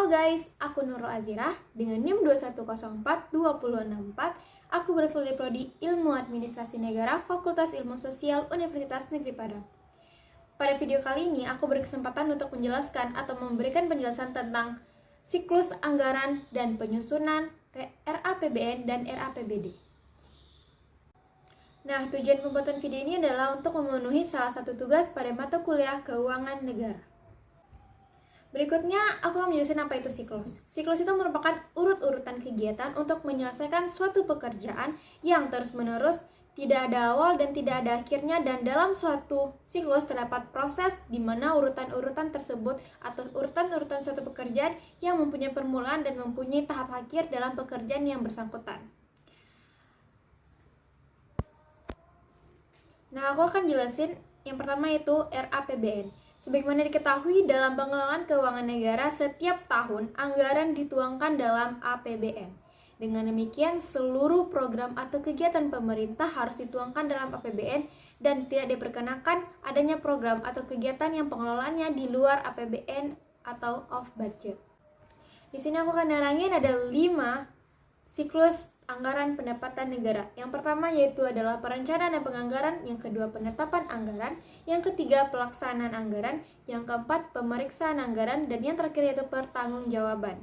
guys, aku Nurul Azirah dengan NIM 2104264. Aku berasal dari Prodi Ilmu Administrasi Negara, Fakultas Ilmu Sosial, Universitas Negeri Padang. Pada video kali ini, aku berkesempatan untuk menjelaskan atau memberikan penjelasan tentang siklus anggaran dan penyusunan RAPBN dan RAPBD. Nah, tujuan pembuatan video ini adalah untuk memenuhi salah satu tugas pada mata kuliah Keuangan Negara. Berikutnya, aku akan menjelaskan apa itu siklus. Siklus itu merupakan urut-urutan kegiatan untuk menyelesaikan suatu pekerjaan yang terus-menerus, tidak ada awal dan tidak ada akhirnya, dan dalam suatu siklus terdapat proses di mana urutan-urutan tersebut atau urutan-urutan suatu pekerjaan yang mempunyai permulaan dan mempunyai tahap akhir dalam pekerjaan yang bersangkutan. Nah, aku akan jelasin yang pertama yaitu RAPBN. Sebagaimana diketahui dalam pengelolaan keuangan negara, setiap tahun anggaran dituangkan dalam APBN. Dengan demikian, seluruh program atau kegiatan pemerintah harus dituangkan dalam APBN dan tidak diperkenakan adanya program atau kegiatan yang pengelolaannya di luar APBN atau off budget. Di sini aku akan nerangin ada 5 siklus anggaran pendapatan negara. Yang pertama yaitu adalah perencanaan dan penganggaran, yang kedua penetapan anggaran, yang ketiga pelaksanaan anggaran, yang keempat pemeriksaan anggaran, dan yang terakhir yaitu pertanggungjawaban.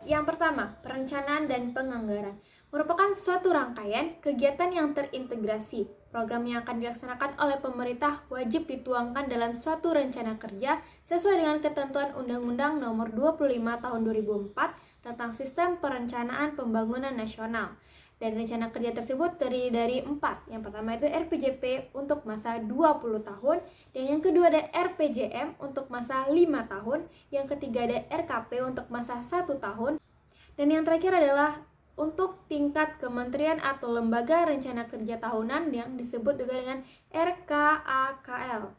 Yang pertama, perencanaan dan penganggaran merupakan suatu rangkaian kegiatan yang terintegrasi. Program yang akan dilaksanakan oleh pemerintah wajib dituangkan dalam suatu rencana kerja sesuai dengan ketentuan Undang-Undang Nomor 25 Tahun 2004 tentang Sistem Perencanaan Pembangunan Nasional. Dan rencana kerja tersebut terdiri dari 4. Yang pertama itu RPJP untuk masa 20 tahun, dan yang kedua ada RPJM untuk masa 5 tahun, yang ketiga ada RKP untuk masa 1 tahun, dan yang terakhir adalah untuk tingkat kementerian atau lembaga rencana kerja tahunan yang disebut juga dengan RKAKL.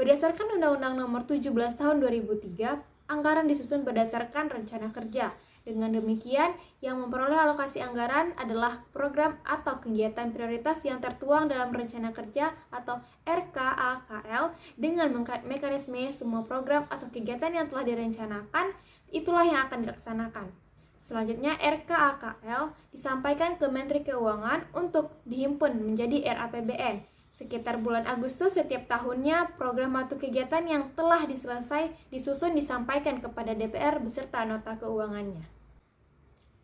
Berdasarkan Undang-Undang Nomor 17 Tahun 2003, anggaran disusun berdasarkan rencana kerja. Dengan demikian, yang memperoleh alokasi anggaran adalah program atau kegiatan prioritas yang tertuang dalam rencana kerja atau RKAKL dengan mekanisme semua program atau kegiatan yang telah direncanakan, itulah yang akan dilaksanakan. Selanjutnya, RKAKL disampaikan ke Menteri Keuangan untuk dihimpun menjadi RAPBN. Sekitar bulan Agustus setiap tahunnya, program atau kegiatan yang telah disusun disampaikan kepada DPR beserta nota keuangannya.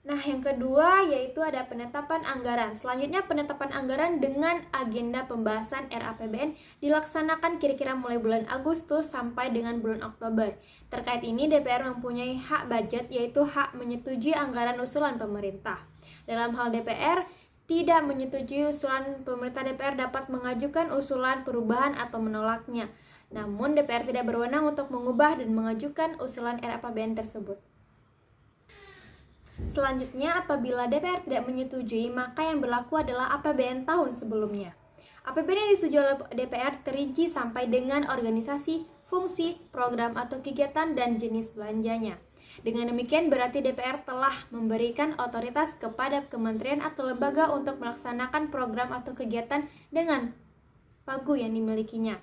Nah, yang kedua yaitu ada penetapan anggaran. Selanjutnya, penetapan anggaran dengan agenda pembahasan RAPBN dilaksanakan kira-kira mulai bulan Agustus sampai dengan bulan Oktober. Terkait ini, DPR mempunyai hak budget, yaitu hak menyetujui anggaran usulan pemerintah. Dalam hal DPR tidak menyetujui usulan pemerintah, DPR dapat mengajukan usulan perubahan atau menolaknya. Namun, DPR tidak berwenang untuk mengubah dan mengajukan usulan RAPBN tersebut. Selanjutnya, apabila DPR tidak menyetujui, maka yang berlaku adalah APBN tahun sebelumnya. APBN yang disetujui oleh DPR terinci sampai dengan organisasi, fungsi, program atau kegiatan, dan jenis belanjanya. Dengan demikian berarti DPR telah memberikan otoritas kepada kementerian atau lembaga untuk melaksanakan program atau kegiatan dengan pagu yang dimilikinya.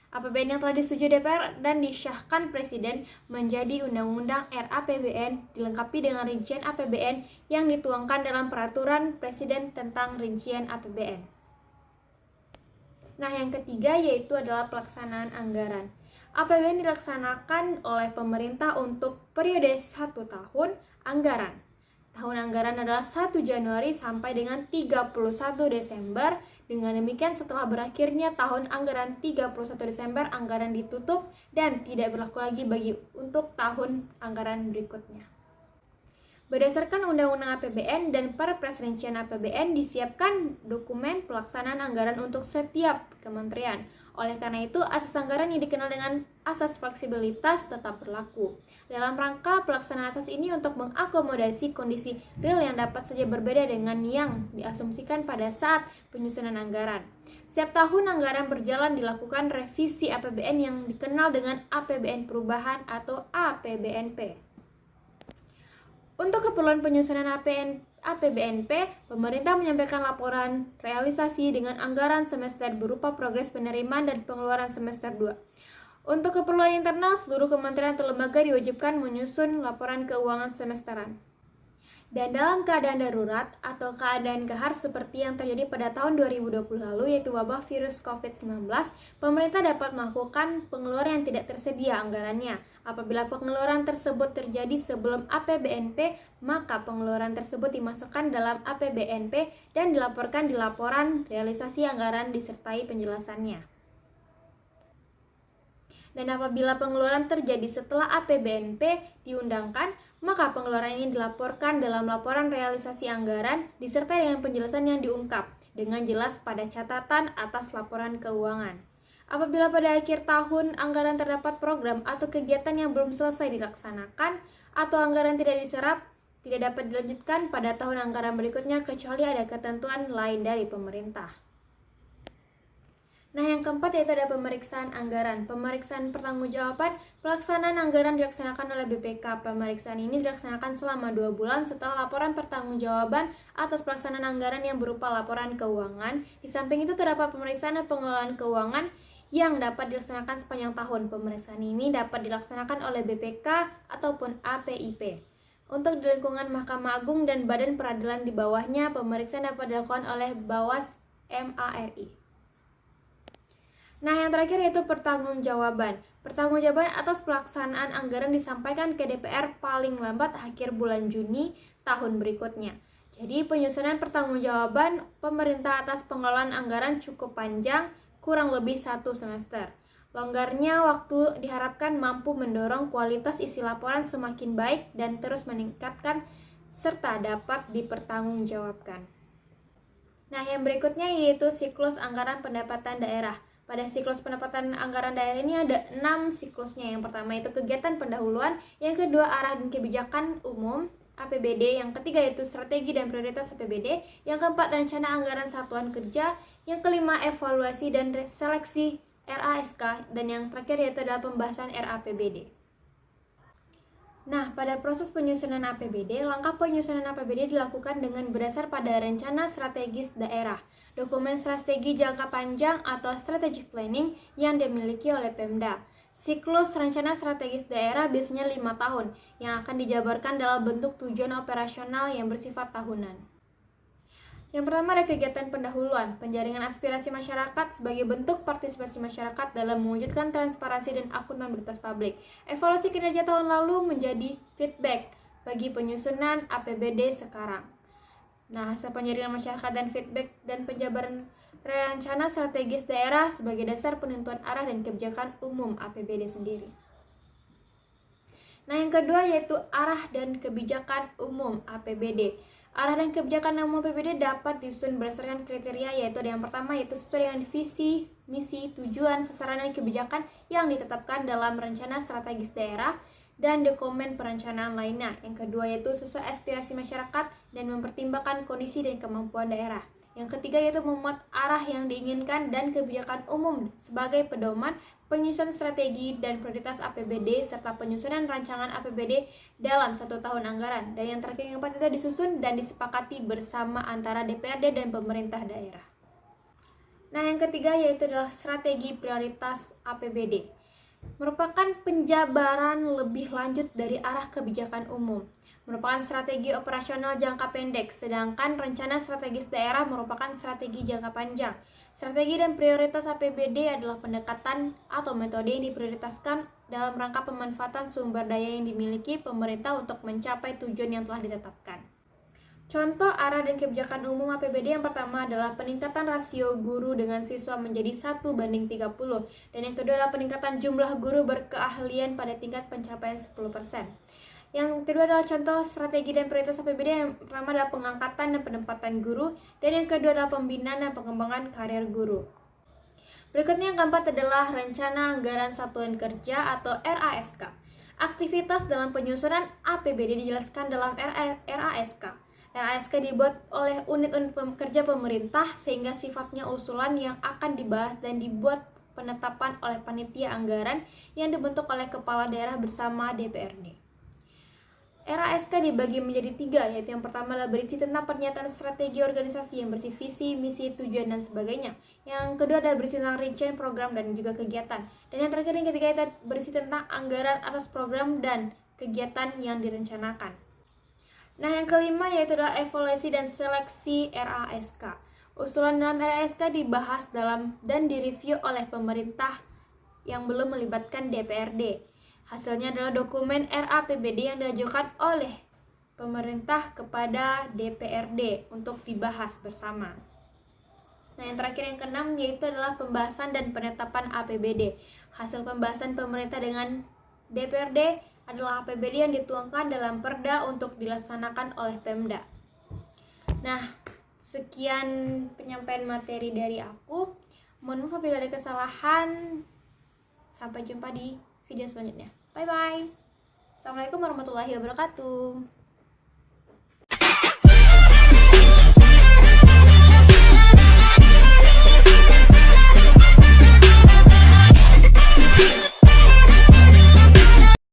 APBN yang telah disetujui DPR dan disahkan Presiden menjadi Undang-Undang RAPBN dilengkapi dengan rincian APBN yang dituangkan dalam Peraturan Presiden tentang Rincian APBN. Nah, yang ketiga yaitu adalah pelaksanaan anggaran. APBN dilaksanakan oleh pemerintah untuk periode 1 tahun anggaran. Tahun anggaran adalah 1 Januari sampai dengan 31 Desember. Dengan demikian, setelah berakhirnya tahun anggaran 31 Desember, anggaran ditutup dan tidak berlaku lagi untuk tahun anggaran berikutnya. Berdasarkan Undang-Undang APBN dan Perpres Rincian APBN, disiapkan dokumen pelaksanaan anggaran untuk setiap kementerian. Oleh karena itu, asas anggaran yang dikenal dengan asas fleksibilitas tetap berlaku. Dalam rangka pelaksanaan asas ini untuk mengakomodasi kondisi real yang dapat saja berbeda dengan yang diasumsikan pada saat penyusunan anggaran. Setiap tahun anggaran berjalan dilakukan revisi APBN yang dikenal dengan APBN perubahan atau APBNP. Untuk keperluan penyusunan APBNP, pemerintah menyampaikan laporan realisasi dengan anggaran semester berupa progres penerimaan dan pengeluaran semester 2. Untuk keperluan internal, seluruh kementerian atau lembaga diwajibkan menyusun laporan keuangan semesteran. Dan dalam keadaan darurat atau keadaan gahar seperti yang terjadi pada tahun 2020 lalu, yaitu wabah virus COVID-19, pemerintah dapat melakukan pengeluaran yang tidak tersedia anggarannya. Apabila pengeluaran tersebut terjadi sebelum APBNP, maka pengeluaran tersebut dimasukkan dalam APBNP dan dilaporkan di laporan realisasi anggaran disertai penjelasannya. Dan apabila pengeluaran terjadi setelah APBNP diundangkan, maka pengeluaran ini dilaporkan dalam laporan realisasi anggaran disertai dengan penjelasan yang diungkap dengan jelas pada catatan atas laporan keuangan. Apabila pada akhir tahun anggaran terdapat program atau kegiatan yang belum selesai dilaksanakan atau anggaran tidak diserap, tidak dapat dilanjutkan pada tahun anggaran berikutnya kecuali ada ketentuan lain dari pemerintah. Nah, yang keempat yaitu ada pemeriksaan anggaran. Pemeriksaan pertanggungjawaban pelaksanaan anggaran dilaksanakan oleh BPK. Pemeriksaan ini dilaksanakan selama 2 bulan setelah laporan pertanggungjawaban atas pelaksanaan anggaran yang berupa laporan keuangan. Di samping itu terdapat pemeriksaan dan pengelolaan keuangan yang dapat dilaksanakan sepanjang tahun. Pemeriksaan ini dapat dilaksanakan oleh BPK ataupun APIP. Untuk di lingkungan Mahkamah Agung dan badan peradilan di bawahnya, pemeriksaan dapat dilakukan oleh Bawas MARI. Nah, yang terakhir yaitu pertanggungjawaban. Pertanggungjawaban atas pelaksanaan anggaran disampaikan ke DPR paling lambat akhir bulan Juni tahun berikutnya. Jadi, penyusunan pertanggungjawaban pemerintah atas pengelolaan anggaran cukup panjang, kurang lebih 1 semester. Longgarnya waktu diharapkan mampu mendorong kualitas isi laporan semakin baik dan terus meningkatkan serta dapat dipertanggungjawabkan. Nah, yang berikutnya yaitu siklus anggaran pendapatan daerah. Pada siklus pendapatan anggaran daerah ini ada 6 siklusnya. Yang pertama itu kegiatan pendahuluan, yang kedua arah dan kebijakan umum APBD, yang ketiga yaitu strategi dan prioritas APBD, yang keempat rencana anggaran satuan kerja, yang kelima evaluasi dan seleksi RASK, dan yang terakhir yaitu adalah pembahasan RAPBD. Nah, pada proses penyusunan APBD, langkah penyusunan APBD dilakukan dengan berdasar pada rencana strategis daerah, dokumen strategi jangka panjang atau strategic planning yang dimiliki oleh Pemda. Siklus rencana strategis daerah biasanya 5 tahun, yang akan dijabarkan dalam bentuk tujuan operasional yang bersifat tahunan. Yang pertama ada kegiatan pendahuluan, penjaringan aspirasi masyarakat sebagai bentuk partisipasi masyarakat dalam mewujudkan transparansi dan akuntabilitas publik. Evaluasi kinerja tahun lalu menjadi feedback bagi penyusunan APBD sekarang. Nah, hasil penjaringan masyarakat dan feedback dan penjabaran rencana strategis daerah sebagai dasar penentuan arah dan kebijakan umum APBD sendiri. Nah, yang kedua yaitu arah dan kebijakan umum APBD. Arah dan kebijakan umum APBD dapat disusun berdasarkan kriteria, yaitu yang pertama yaitu sesuai dengan visi, misi, tujuan, sasaran dan kebijakan yang ditetapkan dalam rencana strategis daerah dan dokumen perencanaan lainnya. Yang kedua yaitu sesuai aspirasi masyarakat dan mempertimbangkan kondisi dan kemampuan daerah. Yang ketiga yaitu memuat arah yang diinginkan dan kebijakan umum sebagai pedoman penyusunan strategi dan prioritas APBD serta penyusunan rancangan APBD dalam 1 tahun anggaran. Dan yang terakhir yang keempat itu disusun dan disepakati bersama antara DPRD dan pemerintah daerah. Nah, yang ketiga yaitu adalah strategi prioritas APBD. Merupakan penjabaran lebih lanjut dari arah kebijakan umum. Merupakan strategi operasional jangka pendek, sedangkan rencana strategis daerah merupakan strategi jangka panjang. Strategi dan prioritas APBD adalah pendekatan atau metode yang diprioritaskan dalam rangka pemanfaatan sumber daya yang dimiliki pemerintah untuk mencapai tujuan yang telah ditetapkan. Contoh arah dan kebijakan umum APBD yang pertama adalah peningkatan rasio guru dengan siswa menjadi 1:30, dan yang kedua adalah peningkatan jumlah guru berkeahlian pada tingkat pencapaian 10%. Yang kedua adalah contoh strategi dan prioritas APBD. Yang pertama adalah pengangkatan dan penempatan guru, dan yang kedua adalah pembinaan dan pengembangan karir guru. Berikutnya yang keempat adalah rencana anggaran satuan kerja atau RASK. Aktivitas dalam penyusunan APBD dijelaskan dalam RASK. RASK dibuat oleh unit-unit kerja pemerintah sehingga sifatnya usulan yang akan dibahas dan dibuat penetapan oleh panitia anggaran yang dibentuk oleh kepala daerah bersama DPRD. RASK dibagi menjadi 3, yaitu yang pertama adalah berisi tentang pernyataan strategi organisasi yang berisi visi, misi, tujuan, dan sebagainya. Yang kedua adalah berisi tentang rincian program dan juga kegiatan. Dan yang terakhir yang ketiga itu berisi tentang anggaran atas program dan kegiatan yang direncanakan. Nah, yang kelima yaitu adalah evaluasi dan seleksi RASK. Usulan dalam RASK dibahas dan direview oleh pemerintah yang belum melibatkan DPRD. Hasilnya adalah dokumen RAPBD yang diajukan oleh pemerintah kepada DPRD untuk dibahas bersama. Nah, yang terakhir yang keenam yaitu adalah pembahasan dan penetapan APBD. Hasil pembahasan pemerintah dengan DPRD adalah APBD yang dituangkan dalam Perda untuk dilaksanakan oleh Pemda. Nah, sekian penyampaian materi dari aku. Mohon maaf apabila ada kesalahan. Sampai jumpa di video selanjutnya. Bye bye. Assalamualaikum warahmatullahi wabarakatuh.